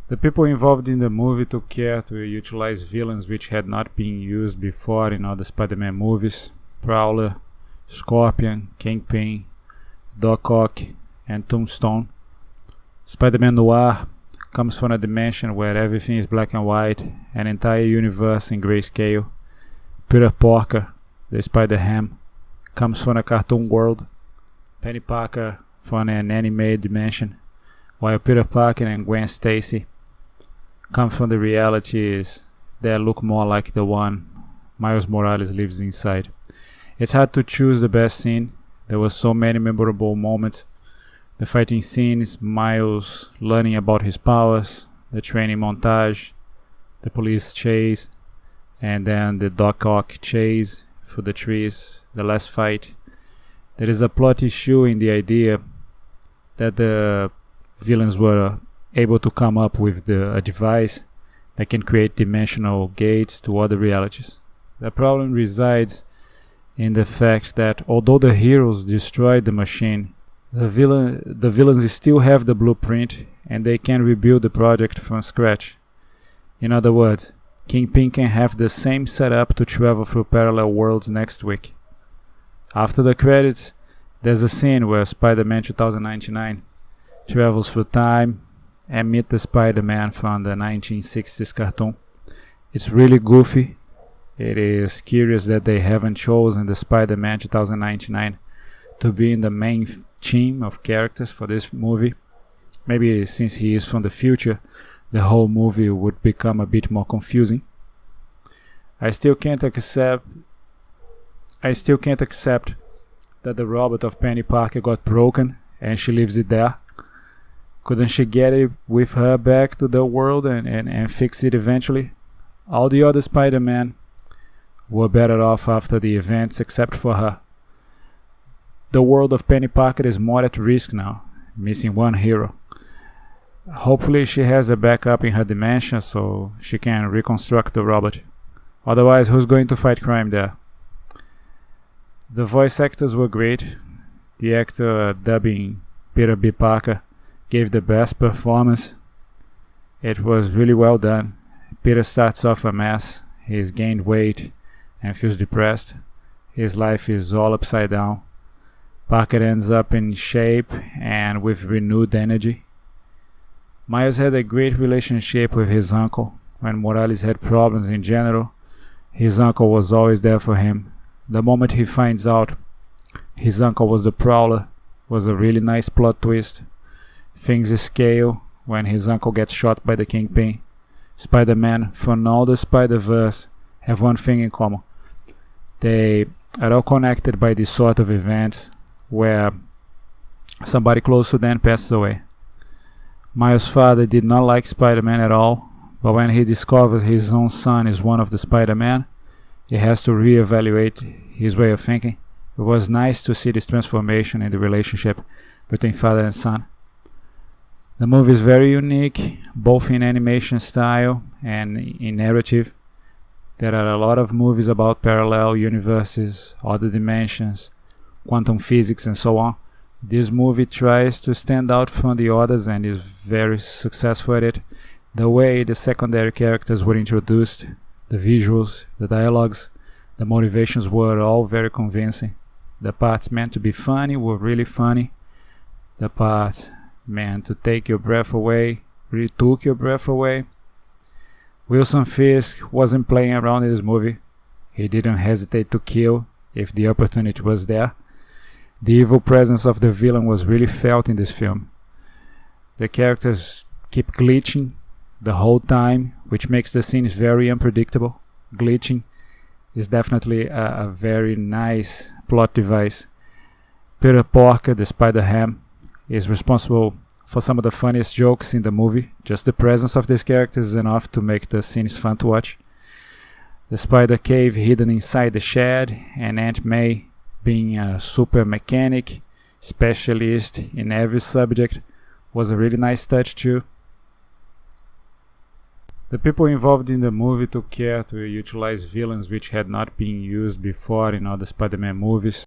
The people involved in the movie took care to utilize villains which had not been used before in other Spider-Man movies: Prowler, Scorpion, Kingpin, Doc Ock, and Tombstone. Spider-Man Noir comes from a dimension where everything is black and white, an entire universe in grayscale. Peter Parker, the Spider-Ham, comes from a cartoon world. Penny Parker from an animated dimension, while Peter Parker and Gwen Stacy come from the realities that look more like the one Miles Morales lives inside. It's hard to choose the best scene. There were so many memorable moments. The fighting scenes, Miles learning about his powers, the training montage, the police chase, and then the Doc Ock chase through the trees, the last fight. There is a plot issue in the idea that the villains were able to come up with a device that can create dimensional gates to other realities. The problem resides in the fact that although the heroes destroyed the machine, the villains still have the blueprint and they can rebuild the project from scratch. In other words, Kingpin can have the same setup to travel through parallel worlds next week. After the credits, there's a scene where Spider-Man 2099 travels through time and meets the Spider-Man from the 1960s cartoon. It's really goofy. It is curious that they haven't chosen the Spider-Man 2099 to be in the main team of characters for this movie. Maybe since he is from the future, the whole movie would become a bit more confusing. I still can't accept that the robot of Penny Parker got broken and she leaves it there. Couldn't she get it with her back to the world and fix it eventually? All the other Spider-Man were better off after the events except for her. The world of Penny Parker is more at risk now, missing one hero. Hopefully she has a backup in her dimension so she can reconstruct the robot. Otherwise, who's going to fight crime there? The voice actors were great. The actor dubbing Peter B. Parker gave the best performance. It was really well done. Peter starts off a mess. He's gained weight and feels depressed. His life is all upside down. Parker ends up in shape and with renewed energy. Miles had a great relationship with his uncle. When Morales had problems in general, his uncle was always there for him. The moment he finds out his uncle was the Prowler was a really nice plot twist. Things scale when his uncle gets shot by the Kingpin. Spider-Man from all the Spider-Verse have one thing in common. They are all connected by this sort of events where somebody close to them passes away. Miles' father did not like Spider-Man at all, but when he discovers his own son is one of the Spider-Man, he has to reevaluate his way of thinking. It was nice to see this transformation in the relationship between father and son. The movie is very unique, both in animation style and in narrative. There are a lot of movies about parallel universes, other dimensions, quantum physics, and so on. This movie tries to stand out from the others and is very successful at it. The way the secondary characters were introduced, the visuals, the dialogues, the motivations were all very convincing. The parts meant to be funny were really funny. The parts meant to take your breath away really took your breath away. Wilson Fisk wasn't playing around in this movie. He didn't hesitate to kill if the opportunity was there. The evil presence of the villain was really felt in this film. The characters keep glitching the whole time, which makes the scenes very unpredictable. Glitching is definitely a very nice plot device. Peter Parker, the Spider-Ham, is responsible for some of the funniest jokes in the movie. Just the presence of these characters is enough to make the scenes fun to watch. The Spider Cave hidden inside the shed, and Aunt May being a super mechanic specialist in every subject was a really nice touch too. The people involved in the movie took care to utilize villains which had not been used before in other Spider-Man movies.